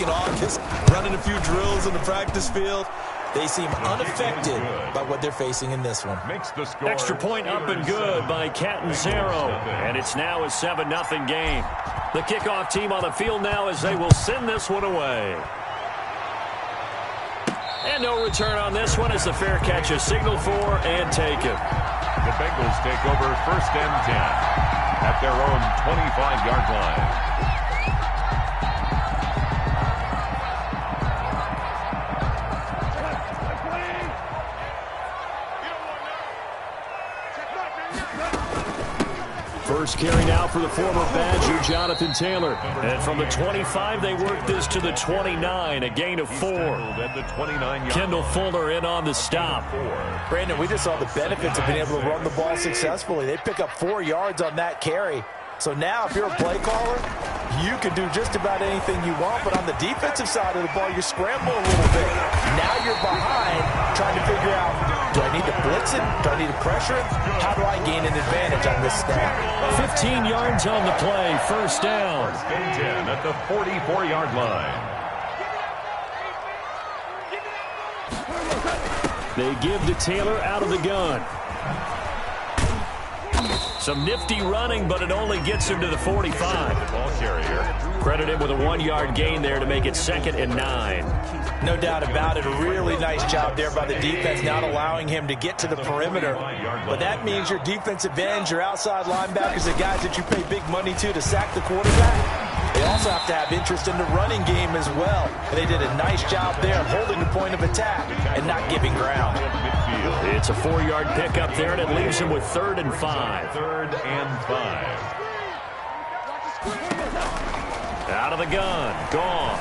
in August, running a few drills in the practice field. They seem unaffected by what they're facing in this one. Extra point up and good by Catanzaro. And it's now a 7-0 game. The kickoff team on the field now as they will send this one away. And no return on this one as the fair catch is signaled for and taken. The Bengals take over 1st and 10 at their own 25-yard line. First carry now for the former Badger, Jonathan Taylor. And from the 25, they work this to the 29, a gain of 4. Kendall Fuller in on the stop. Brandon, we just saw the benefits of being able to run the ball successfully. They pick up 4 yards on that carry. So now if you're a play caller, you can do just about anything you want. But on the defensive side of the ball, you scramble a little bit. Now you're behind trying to figure out, do I need to blitz it? Do I need to pressure it? How do I gain an advantage on this snap? 15 yards on the play, 1st down. 1st and 10 at the 44-yard line. They give to Taylor out of the gun. Some nifty running, but it only gets him to the 45. Ball carrier. Credit him with a 1-yard gain there to make it 2nd and 9. No doubt about it. A really nice job there by the defense, not allowing him to get to the perimeter. But that means your defensive ends, your outside linebackers, the guys that you pay big money to sack the quarterback, they also have to have interest in the running game as well. And they did a nice job there of holding the point of attack and not giving ground. It's a 4-yard pickup there, and it leaves him with 3rd and 5. 3rd and 5. Out of the gun. Gone.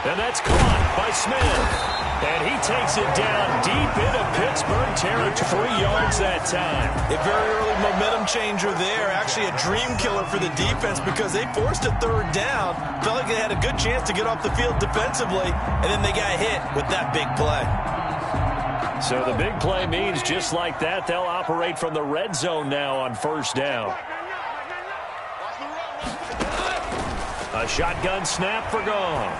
And that's caught by Smith. And he takes it down deep into Pittsburgh territory. 3 yards that time. A very early momentum changer there. Actually a dream killer for the defense because they forced a 3rd down. Felt like they had a good chance to get off the field defensively. And then they got hit with that big play. So the big play means just like that, they'll operate from the red zone now on 1st down. A shotgun snap for Goff.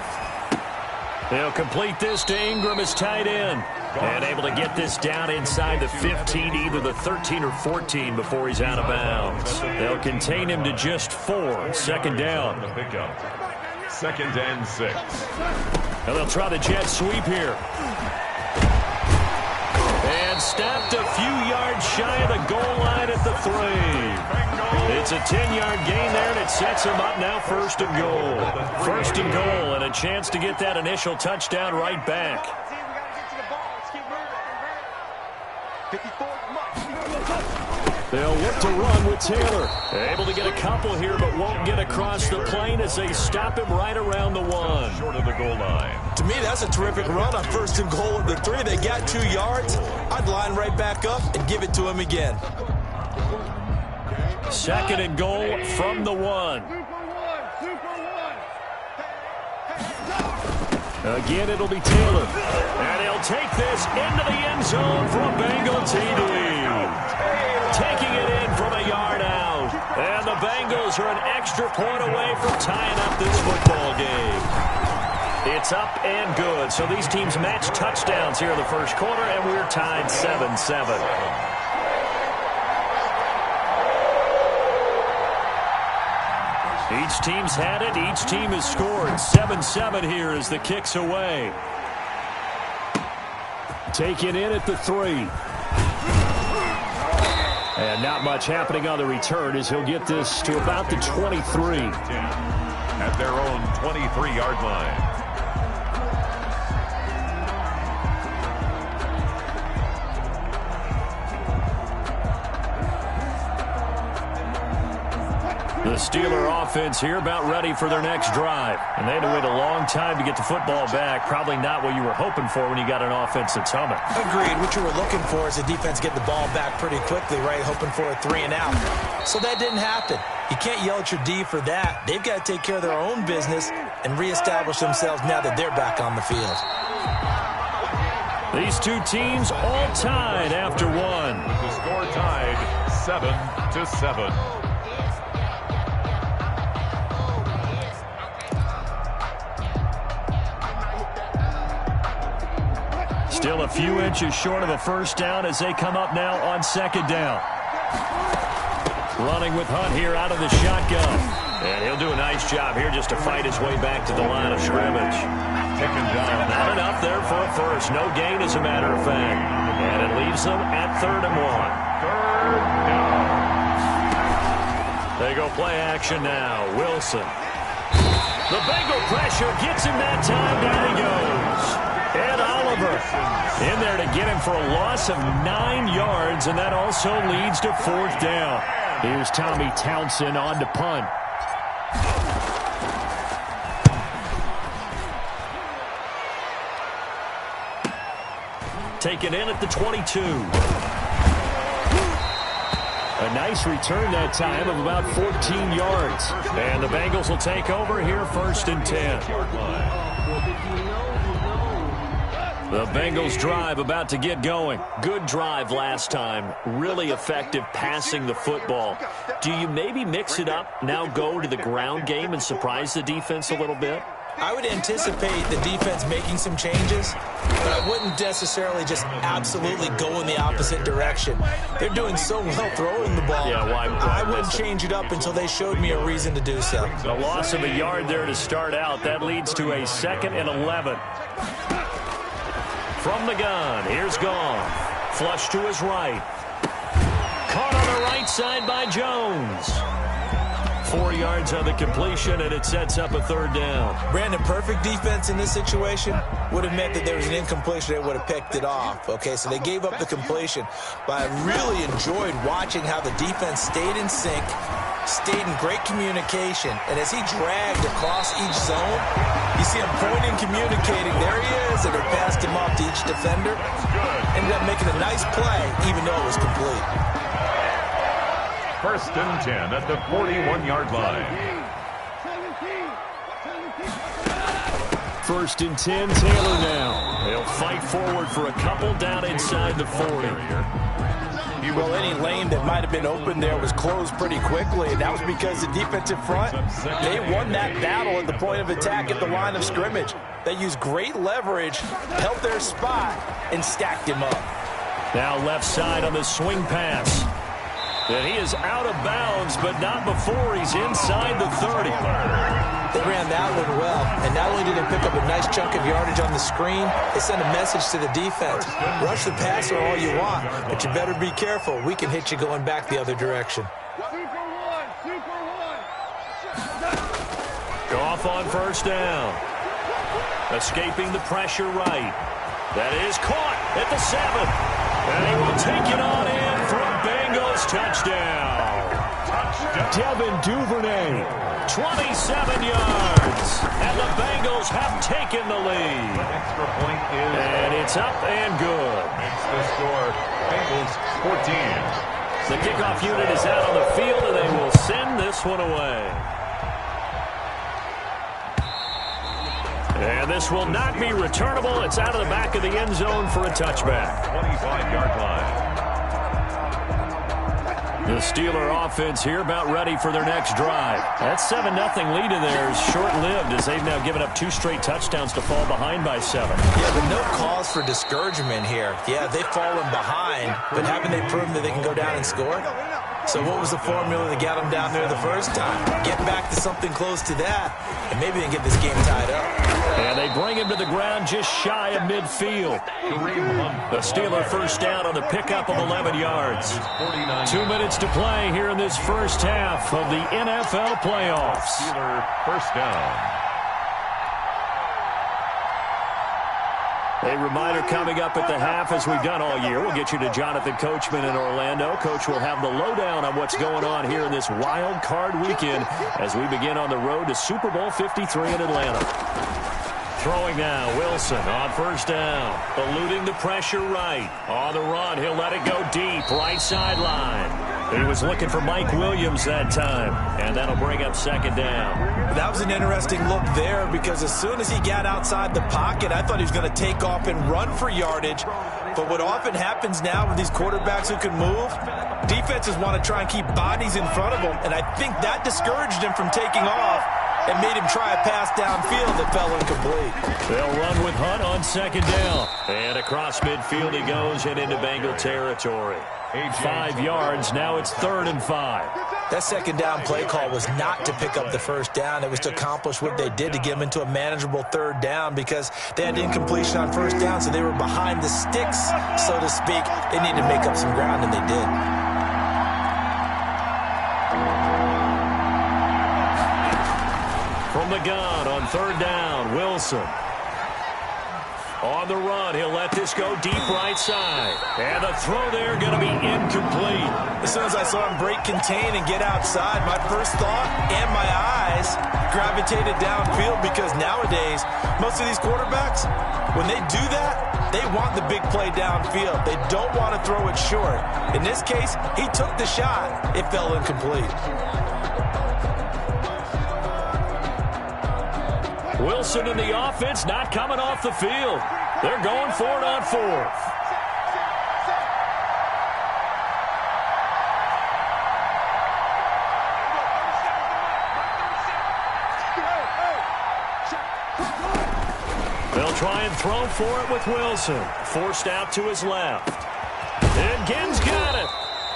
They'll complete this to Ingram as tight end. And able to get this down inside the 15, either the 13 or 14 before he's out of bounds. They'll contain him to just 4. 2nd down. 2nd and 6. And they'll try the jet sweep here. And snapped a few yards shy of the goal line at the 3. It's a 10-yard gain there, and it sets him up now 1st and goal. 1st and goal, and a chance to get that initial touchdown right back. They'll look to run with Taylor. Able to get a couple here, but won't get across the plane as they stop him right around the 1. Short of the goal line. To me, that's a terrific run on 1st and goal at the 3. They got 2 yards. I'd line right back up and give it to him again. 2nd and goal from the 1. Again, it'll be Taylor. And he'll take this into the end zone for a Bengal TD. Taking it in from a yard out. And the Bengals are an extra point away from tying up this football game. It's up and good. So these teams match touchdowns here in the 1st quarter, and we're tied 7-7. Each team's had it. Each team has scored. 7-7 here as the kick's away. Taken in at the 3. And not much happening on the return as he'll get this to about the 23. At their own 23-yard line. The Steeler offense here about ready for their next drive. And they had to wait a long time to get the football back. Probably not what you were hoping for when you got an offense that's humming. Agreed. What you were looking for is the defense getting the ball back pretty quickly, right? Hoping for a 3 and out. So that didn't happen. You can't yell at your D for that. They've got to take care of their own business and reestablish themselves now that they're back on the field. These two teams all tied after 1. The score tied 7-7. Still a few inches short of a first down as they come up now on second down. Running with Hunt here out of the shotgun. And he'll do a nice job here just to fight his way back to the line of scrimmage. Taken down. Not enough there for a first. No gain, as a matter of fact. And it leaves them at 3rd and 1. Third down. They go play action now. Wilson. The Bengal pressure gets him that time. Down he goes. And Oliver in there to get him for a loss of 9 yards, and that also leads to 4th down. Here's Tommy Townsend on to punt. Taken in at the 22. A nice return that time of about 14 yards. And the Bengals will take over here 1st and 10. The Bengals drive about to get going. Good drive last time. Really effective passing the football. Do you maybe mix it up, now go to the ground game and surprise the defense a little bit? I would anticipate the defense making some changes, but I wouldn't necessarily just absolutely go in the opposite direction. They're doing so well throwing the ball. Yeah, why I wouldn't change it up until they showed me a reason to do so. A loss of a yard there to start out. That leads to a 2nd and 11. From the gun, here's Goff. Flush to his right. Caught on the right side by Jones. 4 yards on the completion, and it sets up a 3rd down. Brandon, perfect defense in this situation would have meant that there was an incompletion. They would have picked it off. Okay, so they gave up the completion. But I really enjoyed watching how the defense stayed in sync, stayed in great communication, and as he dragged across each zone, you see him pointing, communicating. There he is, and it passed him off to each defender. Ended up making a nice play, even though it was complete. 1st and 10 at the 41-yard line. 1st and 10, Taylor now. They'll fight forward for a couple down inside the 40. Well, any lane that might have been open there was closed pretty quickly, and that was because the defensive front, they won that battle at the point of attack at the line of scrimmage. They used great leverage, held their spot, and stacked him up. Now left side on the swing pass. And he is out of bounds, but not before he's inside the 30. They ran that one well, and not only did they pick up a nice chunk of yardage on the screen, they sent a message to the defense. Rush the passer all you want, but you better be careful. We can hit you going back the other direction. Goff on 1st down. Escaping the pressure right. That is caught at the 7. And he will take it on in for a Bengals touchdown. Devin Duvernay, 27 yards. And the Bengals have taken the lead. The extra point is... And it's up and good. Makes the score Bengals 14. The kickoff unit is out on the field, and they will send this one away. And this will not be returnable. It's out of the back of the end zone for a touchback. 25-yard line. The Steeler offense here about ready for their next drive. That 7-0 lead in there is short-lived as they've now given up 2 straight touchdowns to fall behind by 7. Yeah, but no cause for discouragement here. Yeah, they've fallen behind, but haven't they proven that they can go down and score? So what was the formula that got them down there the first time? Get back to something close to that, and maybe they can get this game tied up. And they bring him to the ground just shy of midfield. The Steeler first down on the pickup of 11 yards. 2 minutes to play here in this first half of the NFL playoffs. Steeler first down. A reminder coming up at the half, as we've done all year. We'll get you to Jonathan Coachman in Orlando. Coach will have the lowdown on what's going on here in this wild card weekend as we begin on the road to Super Bowl 53 in Atlanta. Throwing now, Wilson on first down. Eluding the pressure right. On the run, he'll let it go deep, right sideline. He was looking for Mike Williams that time, and that'll bring up second down. That was an interesting look there because as soon as he got outside the pocket, I thought he was going to take off and run for yardage. But what often happens now with these quarterbacks who can move, defenses want to try and keep bodies in front of them, and I think that discouraged him from taking off. and made him try a pass downfield that fell incomplete. They'll run with Hunt on second down. And across midfield he goes and into Bengal territory. 5 yards, now it's 3rd and 5. That second down play call was not to pick up the first down. It was to accomplish what they did, to get them into a manageable 3rd down, because they had incompletion on first down, so they were behind the sticks, so to speak. They needed to make up some ground, and they did. From the gun on 3rd down, Wilson. On the run, he'll let this go deep right side. And the throw there going to be incomplete. As soon as I saw him break contain and get outside, my first thought and my eyes gravitated downfield, because nowadays, most of these quarterbacks, when they do that, they want the big play downfield. They don't want to throw it short. In this case, he took the shot. It fell incomplete. Wilson and the offense not coming off the field. They're going for it on 4th. They'll try and throw for it with Wilson. Forced out to his left. And Ginn's got it.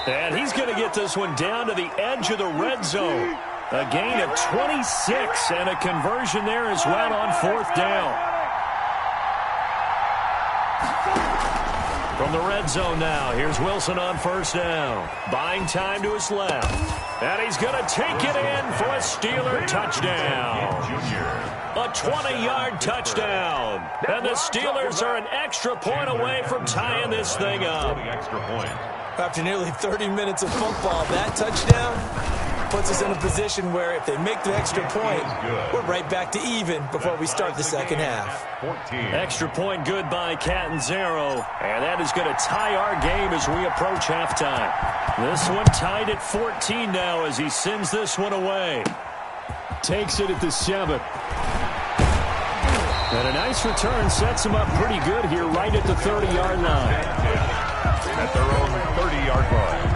And he's going to get this one down to the edge of the red zone. A gain of 26 and a conversion there as well on 4th down. From the red zone now, here's Wilson on 1st down. Buying time to his left. And he's going to take it in for a Steeler touchdown. A 20-yard touchdown. And the Steelers are an extra point away from tying this thing up. After nearly 30 minutes of football, that touchdown puts us in a position where if they make the extra point, we're right back to even before we start the second half. Extra point good by Catanzaro, and that is going to tie our game as we approach halftime. This one tied at 14 now as he sends this one away. Takes it at the 7. And a nice return sets him up pretty good here right at the 30-yard line. At their own 30-yard line.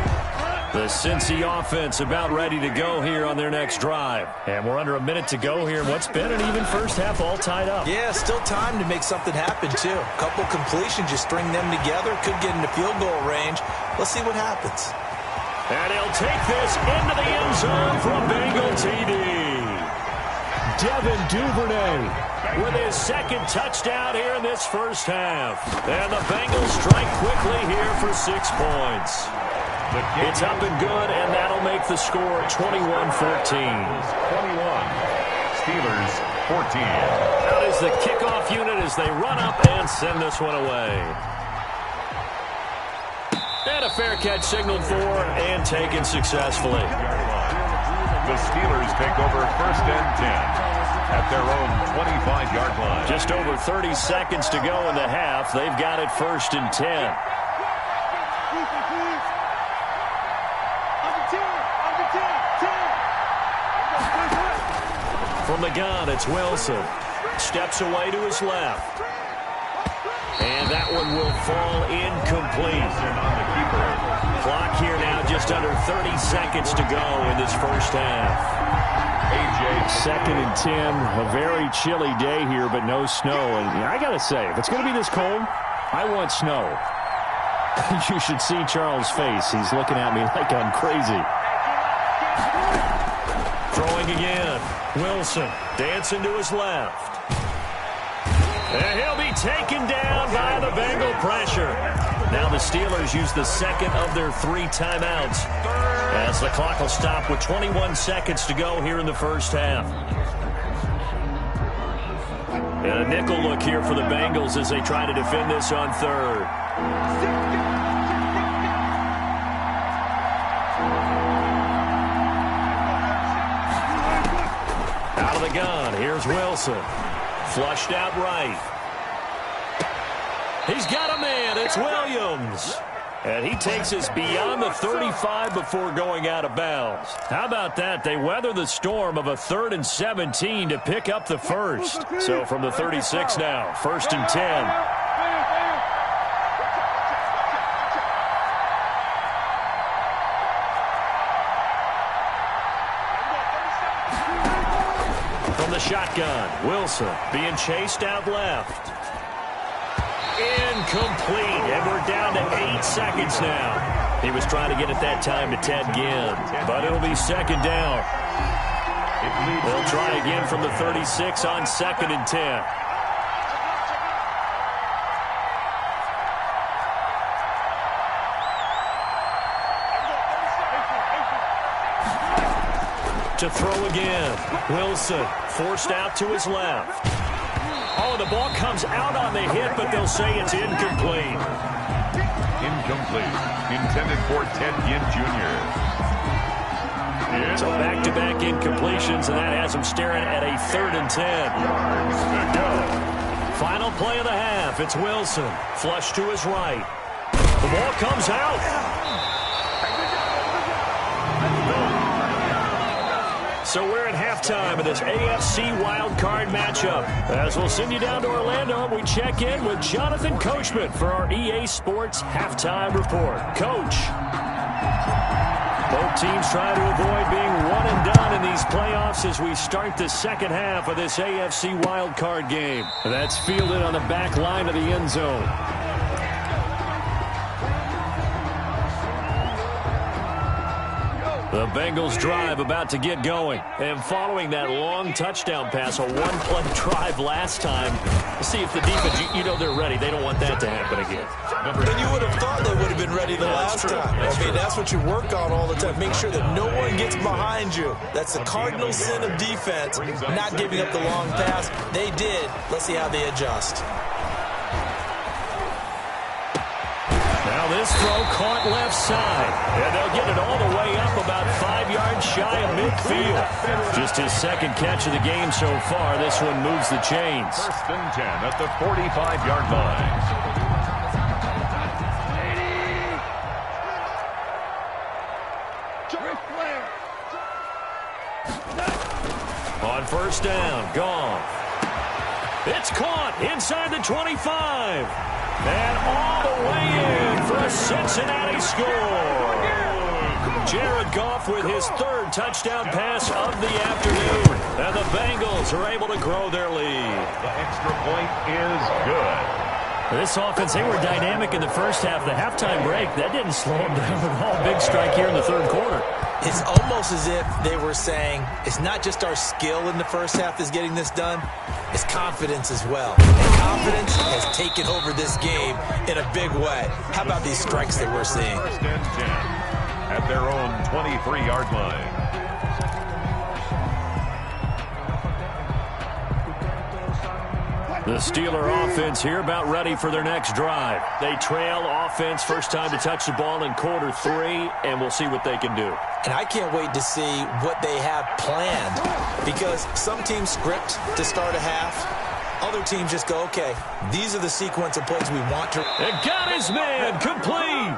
The Cincy offense about ready to go here on their next drive. And we're under a minute to go here in what's been an even first half, all tied up. Yeah, still time to make something happen, too. A couple completions, you string them together, could get into field goal range. Let's see what happens. And he'll take this into the end zone for a Bengal TD. Devin Duvernay with his second touchdown here in this first half. And the Bengals strike quickly here for 6 points. It's up and good, and that'll make the score 21-14. 21. Steelers 14. Out is the kickoff unit as they run up and send this one away. And a fair catch signaled for and taken successfully. The Steelers take over 1st and 10 at their own 25-yard line. Just over 30 seconds to go in the half. They've got it 1st and 10. From the gun, it's Wilson. Steps away to his left. And that one will fall incomplete. Clock here now just under 30 seconds to go in this first half. 2nd and 10, a very chilly day here, but no snow. And I got to say, if it's going to be this cold, I want snow. You should see Charles' face. He's looking at me like I'm crazy. Throwing again. Wilson dancing to his left. And he'll be taken down by the Bengal pressure. Now the Steelers use the second of their 3 timeouts as the clock will stop with 21 seconds to go here in the first half. And a nickel look here for the Bengals as they try to defend this on 3rd. Out of the gun, here's Wilson. Flushed out right. He's got a man, it's Williams. And he takes us beyond the 35 before going out of bounds. How about that? They weather the storm of a 3rd and 17 to pick up the first. So from the 36 now, 1st and 10. shotgun. Wilson being chased out left. Incomplete, and we're down to 8 seconds now. He was trying to get it that time to Ted Ginn, but it'll be second down. They'll try again from the 36 on 2nd and 10. To throw again. Wilson forced out to his left. Oh, the ball comes out on the hit, but they'll say it's incomplete. Incomplete. Intended for Ted Ginn Jr. So back-to-back incompletions, and that has them staring at a 3rd and 10. Final play of the half. It's Wilson. Flush to his right. The ball comes out. So we're at halftime of this AFC wildcard matchup. As we'll send you down to Orlando, we check in with Jonathan Coachman for our EA Sports Halftime Report. Coach. Both teams try to avoid being one and done in these playoffs as we start the second half of this AFC wildcard game. That's fielded on the back line of the end zone. The Bengals drive about to get going. And following that long touchdown pass, a one-play drive last time, see if the defense, you know they're ready. They don't want that to happen again. And you would have thought they would have been ready the last time. That's what you work on all the time. Make sure that no one gets behind you. That's the cardinal sin of defense, not giving up the long pass. They did. Let's see how they adjust. Now this throw caught left side. And they'll get it all the way up about 5 yards shy of midfield. Just his second catch of the game so far. This one moves the chains. 1st and 10 at the 45-yard line. On 1st down, gone. It's caught inside the 25. And all the way in for a Cincinnati score. Jared Goff with his 3rd touchdown pass of the afternoon. And the Bengals are able to grow their lead. The extra point is good. This offense, they were dynamic in the first half. The halftime break, that didn't slow them down at all. Big strike here in the 3rd quarter. It's almost as if they were saying, it's not just our skill in the first half that's getting this done, it's confidence as well. And confidence has taken over this game in a big way. How about these strikes that we're seeing? 1st and 10 at their own 23-yard line. The Steeler offense here about ready for their next drive. They trail offense first time to touch the ball in quarter 3, and we'll see what they can do. And I can't wait to see what they have planned, because some teams script to start a half. Other teams just go, okay, these are the sequence of plays we want to. And got his man complete.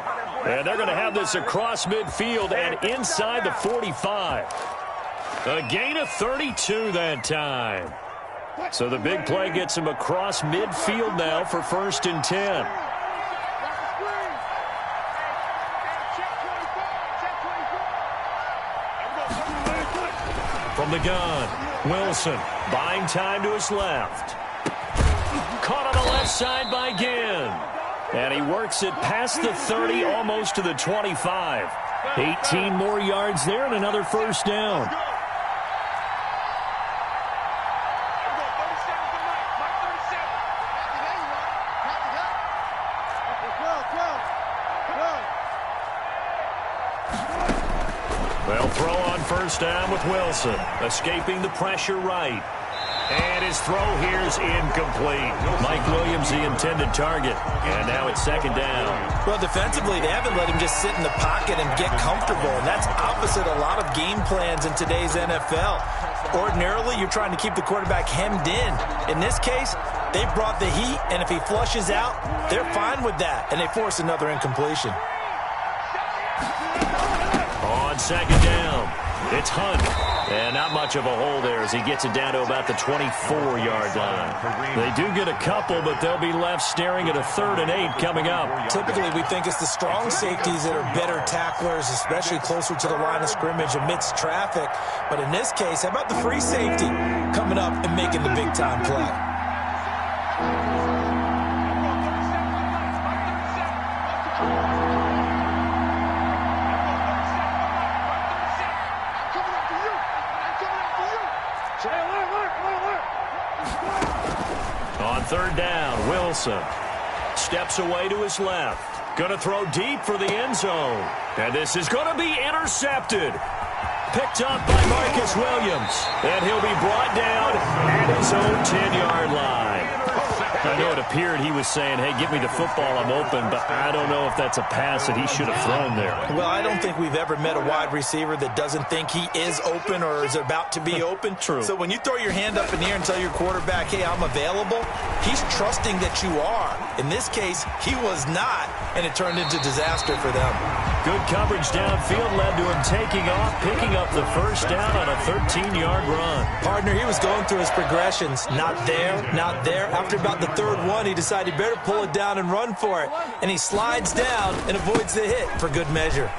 And they're going to have this across midfield and inside the 45. A gain of 32 that time. So the big play gets him across midfield now for 1st and 10. From the gun, Wilson buying time to his left. Caught on the left side by Ginn. And he works it past the 30, almost to the 25. 18 more yards there and another 1st down. They'll throw on 1st down with Wilson, escaping the pressure right. And his throw here's incomplete. Mike Williams, the intended target. And now it's 2nd down. Well, defensively, they haven't let him just sit in the pocket and get comfortable. And that's opposite a lot of game plans in today's NFL. Ordinarily, you're trying to keep the quarterback hemmed in. In this case, they brought the heat, and if he flushes out, they're fine with that. And they force another incompletion. On 2nd down, It's Hunt. And not much of a hole there as he gets it down to about the 24-yard line. They do get a couple, but they'll be left staring at a 3rd and 8 coming up. Typically, we think it's the strong safeties that are better tacklers, especially closer to the line of scrimmage amidst traffic. But in this case, how about the free safety coming up and making the big-time play? On 3rd down, Wilson steps away to his left. Going to throw deep for the end zone. And this is going to be intercepted. Picked up by Marcus Williams. And he'll be brought down at his own 10-yard line. I know it appeared he was saying, hey, give me the football, I'm open, but I don't know if that's a pass that he should have thrown there. Well, I don't think we've ever met a wide receiver that doesn't think he is open or is about to be open. True. So when you throw your hand up in the air and tell your quarterback, hey, I'm available, he's trusting that you are. In this case, he was not, and it turned into disaster for them. Good coverage downfield led to him taking off, picking up the 1st down on a 13-yard run. Partner, he was going through his progressions. Not there, not there. After about the 3rd one, he decided he better pull it down and run for it. And he slides down and avoids the hit for good measure.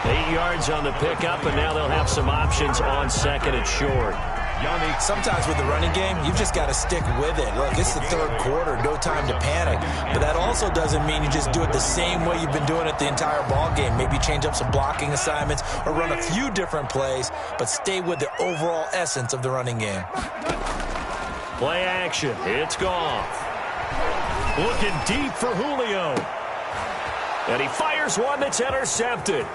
8 yards on the pickup, and now they'll have some options on 2nd and short. Sometimes with the running game, you've just got to stick with it. Look, it's the 3rd quarter, no time to panic. But that also doesn't mean you just do it the same way you've been doing it the entire ball game. Maybe change up some blocking assignments or run a few different plays, but stay with the overall essence of the running game. Play action. It's Goff. Looking deep for Julio. And he fires one that's intercepted.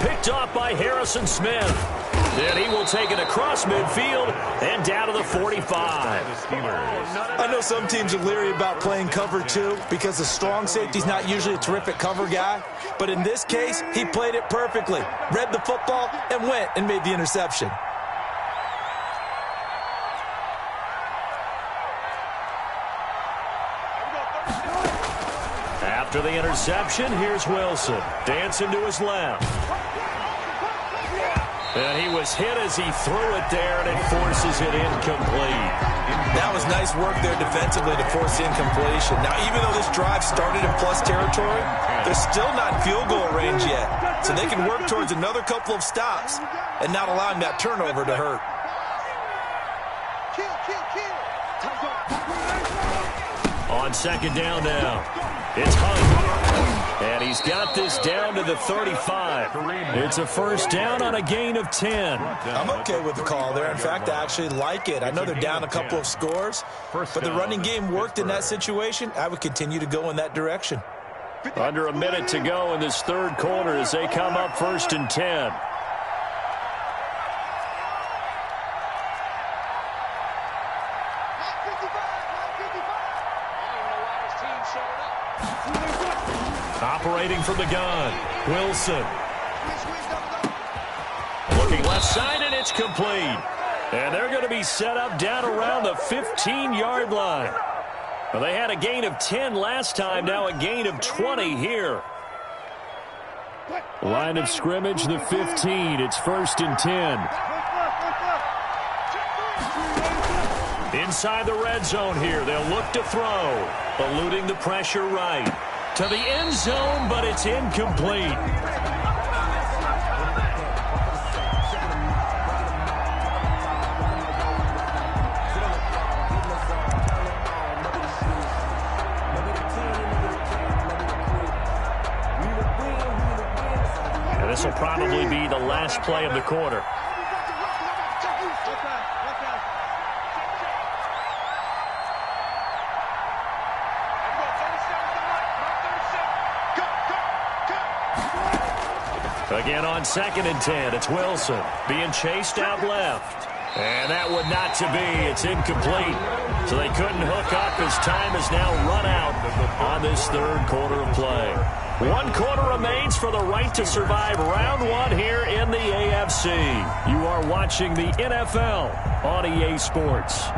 Picked off by Harrison Smith. And he will take it across midfield and down to the 45. I know some teams are leery about playing cover 2 because the strong safety's not usually a terrific cover guy. But in this case, he played it perfectly. Read the football and went and made the interception. After the interception, here's Wilson. Dancing to his left. And he was hit as he threw it there, and it forces it incomplete. That was nice work there defensively to force incompletion. Now, even though this drive started in plus territory, they're still not in field goal range yet. So they can work towards another couple of stops and not allowing that turnover to hurt. On 2nd down now, it's Hunt. And he's got this down to the 35. It's a 1st down on a gain of 10. I'm okay with the call there. In fact, I actually like it. I know they're down a couple of scores, but the running game worked in that situation. I would continue to go in that direction. Under a minute to go in this 3rd quarter as they come up 1st and 10. Operating from the gun, Wilson. Looking left side, and it's complete. And they're going to be set up down around the 15-yard line. Well, they had a gain of 10 last time, now a gain of 20 here. Line of scrimmage, the 15. It's 1st and 10. Inside the red zone here, they'll look to throw. Eluding the pressure right. To the end zone, but it's incomplete. And this will probably be the last play of the quarter. Again on 2nd and 10, it's Wilson being chased out left. And that would not to be. It's incomplete. So they couldn't hook up as time is now run out on this 3rd quarter of play. 1 quarter remains for the right to survive round 1 here in the AFC. You are watching the NFL on EA Sports.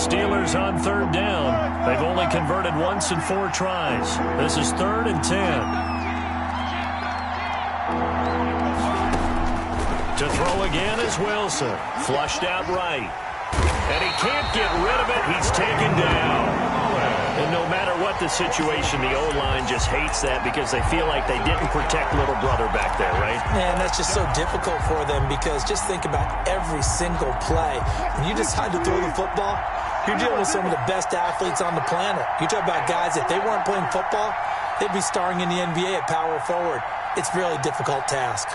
Steelers on third down. They've only converted once in 4 tries. This is 3rd and 10. To throw again is Wilson. Flushed out right. And he can't get rid of it. He's taken down. And no matter what the situation, the O-line just hates that because they feel like they didn't protect little brother back there, right? Man, that's just so difficult for them because just think about every single play. When you decide to throw the football, you're dealing with some of the best athletes on the planet. You talk about guys, if they weren't playing football, they'd be starring in the NBA at power forward. It's a really difficult task.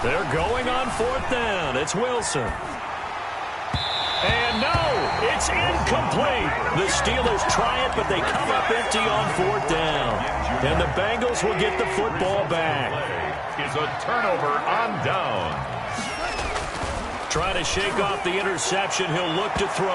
They're going on 4th down. It's Wilson. And no, it's incomplete. The Steelers try it, but they come up empty on 4th down. And the Bengals will get the football back. Is a turnover on down. Trying to shake off the interception. He'll look to throw.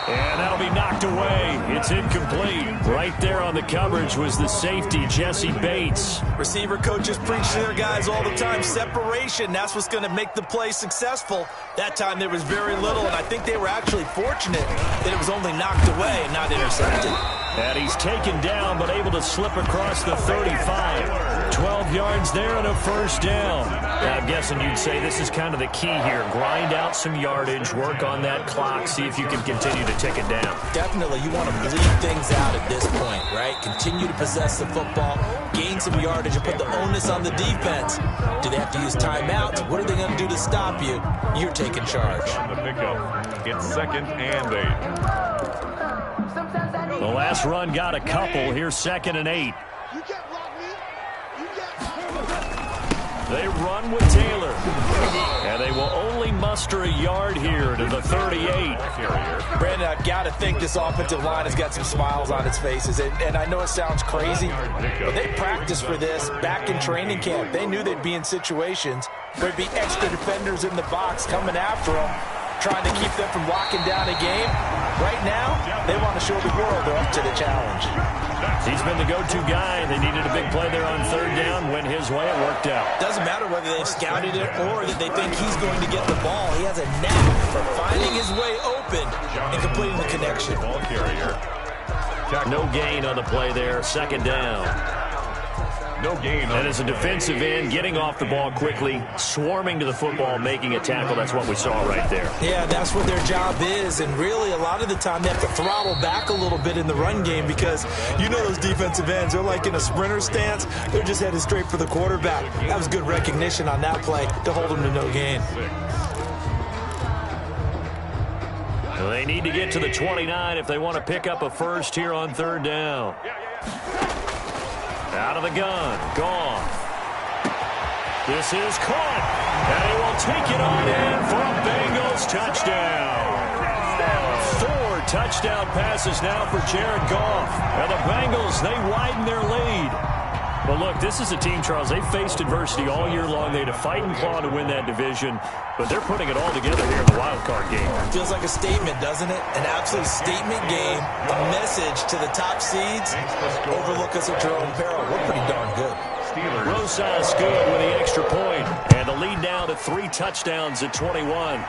And that'll be knocked away. It's incomplete. Right there on the coverage was the safety, Jesse Bates. Receiver coaches preach to their guys all the time. Separation, that's what's going to make the play successful. That time there was very little, and I think they were actually fortunate that it was only knocked away and not intercepted. And he's taken down, but able to slip across the 35. 12 yards there and a 1st down. Now, I'm guessing you'd say this is kind of the key here. Grind out some yardage, work on that clock, see if you can continue to tick it down. Definitely, you want to bleed things out at this point, right? Continue to possess the football, gain some yardage, and put the onus on the defense. Do they have to use timeouts? What are they going to do to stop you? You're taking charge. On the pickup, it's 2nd and 8. The last run got a couple. Here's 2nd and 8. They run with Taylor. And they will only muster a yard here to the 38. Brandon, I've got to think this offensive line has got some smiles on its faces. And I know it sounds crazy, but they practiced for this back in training camp. They knew they'd be in situations where there'd be extra defenders in the box coming after them, trying to keep them from locking down a game. Right now, they want to show the world they're up to the challenge. He's been the go-to guy. They needed a big play there on 3rd down. Went his way. It worked out. Doesn't matter whether they've scouted it or that they think he's going to get the ball. He has a knack for finding his way open and completing the connection. Ball carrier. No gain on the play there. 2nd down. No gain. And as a defensive end, getting off the ball quickly, swarming to the football, making a tackle. That's what we saw right there. Yeah, that's what their job is. And really, a lot of the time, they have to throttle back a little bit in the run game because you know those defensive ends, they're like in a sprinter stance. They're just headed straight for the quarterback. That was good recognition on that play to hold them to no gain. They need to get to the 29 if they want to pick up a 1st here on 3rd down. Out of the gun. Gone. This is caught. And he will take it on in for a Bengals touchdown. 4 touchdown passes now for Jared Goff. And the Bengals, they widen their lead. But look, this is a team, Charles, they faced adversity all year long. They had to fight and claw to win that division. But they're putting it all together here in the wild card game. Feels like a statement, doesn't it? An absolute statement game. A message to the top seeds. Overlook us at your own peril. We're pretty darn good. Rosas good with the extra point. And the lead now to 3 touchdowns at 21.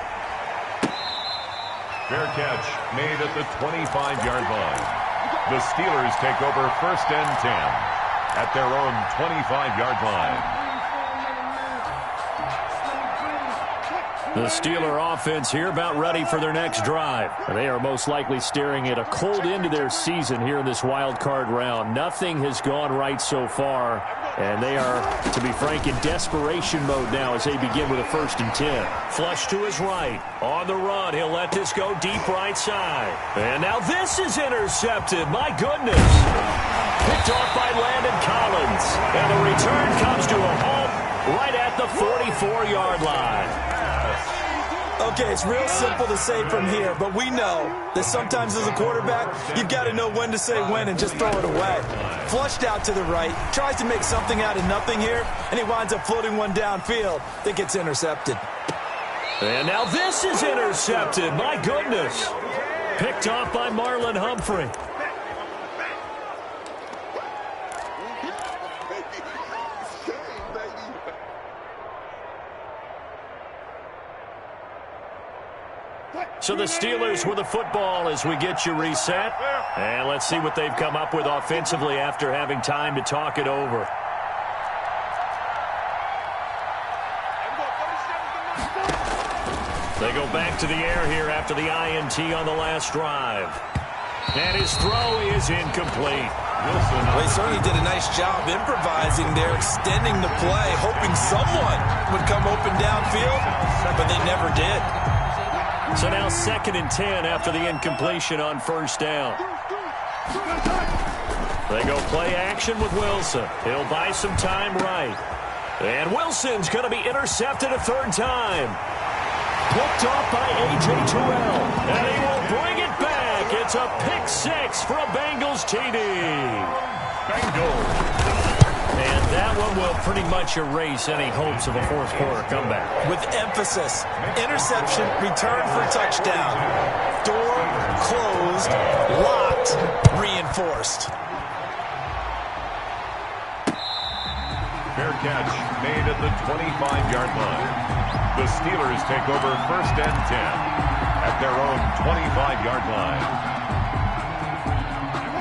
Fair catch made at the 25-yard line. The Steelers take over 1st and 10 at their own 25-yard line. The Steeler offense here about ready for their next drive. They are most likely staring at a cold end to their season here in this wild card round. Nothing has gone right so far, and they are, to be frank, in desperation mode now as they begin with a 1st and 10. Flush to his right. On the run, he'll let this go deep right side. And now this is intercepted. My goodness. Picked off by Landon Collins. And the return comes to a halt right at the 44-yard line. Okay, it's real simple to say from here, but we know that sometimes as a quarterback, you've got to know when to say when and just throw it away. Flushed out to the right, tries to make something out of nothing here, and he winds up floating one downfield that gets intercepted. And now this is intercepted. My goodness. Picked off by Marlon Humphrey. So the Steelers with the football as we get you reset. And let's see what they've come up with offensively after having time to talk it over. They go back to the air here after the INT on the last drive. And his throw is incomplete. Well, he certainly did a nice job improvising there, extending the play, hoping someone would come open downfield, but they never did. So now 2nd and 10 after the incompletion on first down. They go play action with Wilson. He'll buy some time right. And Wilson's going to be intercepted a 3rd time. Picked off by A.J. Terrell. And he will bring it back. It's a pick-6 for a Bengals TD. Bengals. And that one will pretty much erase any hopes of a 4th quarter comeback. With emphasis, interception, return for touchdown. Door closed, locked, reinforced. Fair catch made at the 25-yard line. The Steelers take over 1st and 10 at their own 25-yard line.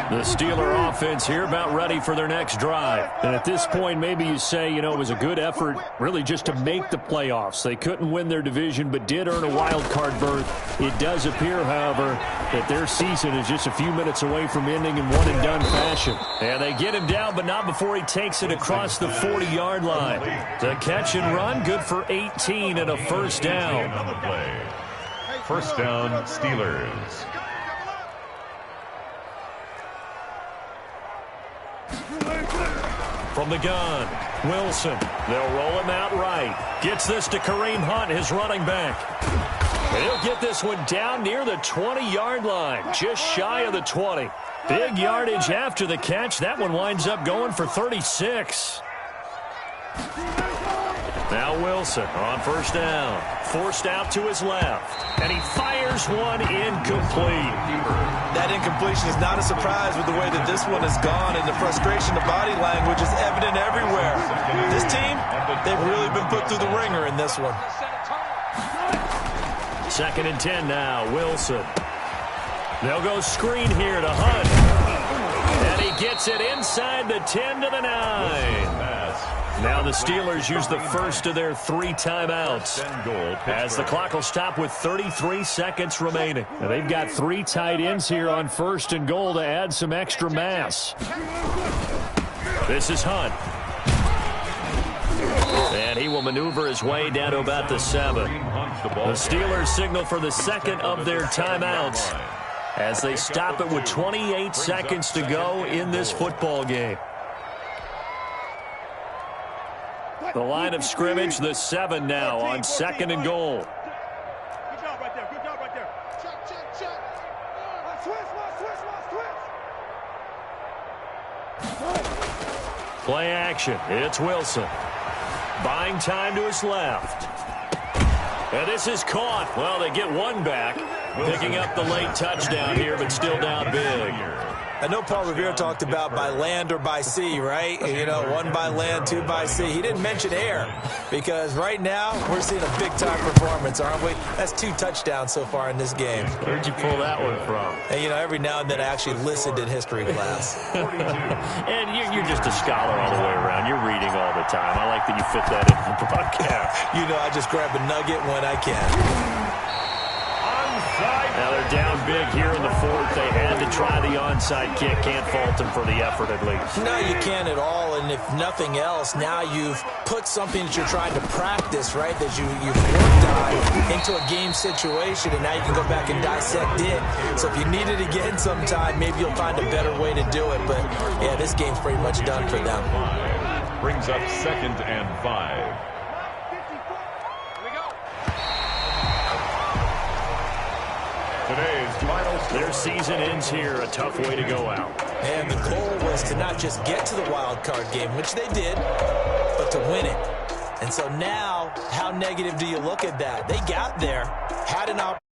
The Steeler offense here about ready for their next drive. And at this point, maybe you say, you know, it was a good effort really just to make the playoffs. They couldn't win their division but did earn a wild card berth. It does appear, however, that their season is just a few minutes away from ending in one-and-done fashion. And they get him down, but not before he takes it across the 40-yard line. The catch and run, good for 18 and a 1st down. On the play. 1st down, Steelers. From the gun, Wilson. They'll roll him out right. Gets this to Kareem Hunt, his running back. And he'll get this one down near the 20-yard line, just shy of the 20. Big yardage after the catch. That one winds up going for 36. Now Wilson on 1st down. Forced out to his left. And he fires one incomplete. That incompletion is not a surprise with the way that this one has gone, and the frustration, the body language is evident everywhere. This team, they've really been put through the ringer in this one. 2nd and 10 now, Wilson. They'll go screen here to Hunt. And he gets it inside the 10 to the 9. Now the Steelers use the first of their 3 timeouts as the clock will stop with 33 seconds remaining. Now they've got 3 tight ends here on 1st and goal to add some extra mass. This is Hunt. And he will maneuver his way down to about the 7. The Steelers signal for the 2nd of their timeouts as they stop it with 28 seconds to go in this football game. The line of scrimmage, the 7 now on 2nd and goal. Good job right there. Good job right there. Check. Switch. Play action. It's Wilson. Buying time to his left. And this is caught. Well, they get one back. Picking up the late touchdown here, but still down big. I know Paul Revere talked about by land or by sea, right? You know, 1 by land, 2 by sea. He didn't mention air because right now we're seeing a big-time performance, aren't we? That's 2 touchdowns so far in this game. Where'd you pull that one from? And, you know, every now and then I actually listened in history class. And you're just a scholar all the way around. You're reading all the time. I like that you fit that in the broadcast. You know, I just grab a nugget when I can. Now they're down big here in the 4th. They had to try the onside kick. Can't fault them for the effort at least. No, you can't at all. And if nothing else, now you've put something that you're trying to practice, right, that you've worked on into a game situation, and now you can go back and dissect it. So if you need it again sometime, maybe you'll find a better way to do it. But, yeah, this game's pretty much done for them. Brings up 2nd and 5. Today's final score. Their season ends here. A tough way to go out. And the goal was to not just get to the wild card game, which they did, but to win it. And so now, how negative do you look at that? They got there, had an opportunity.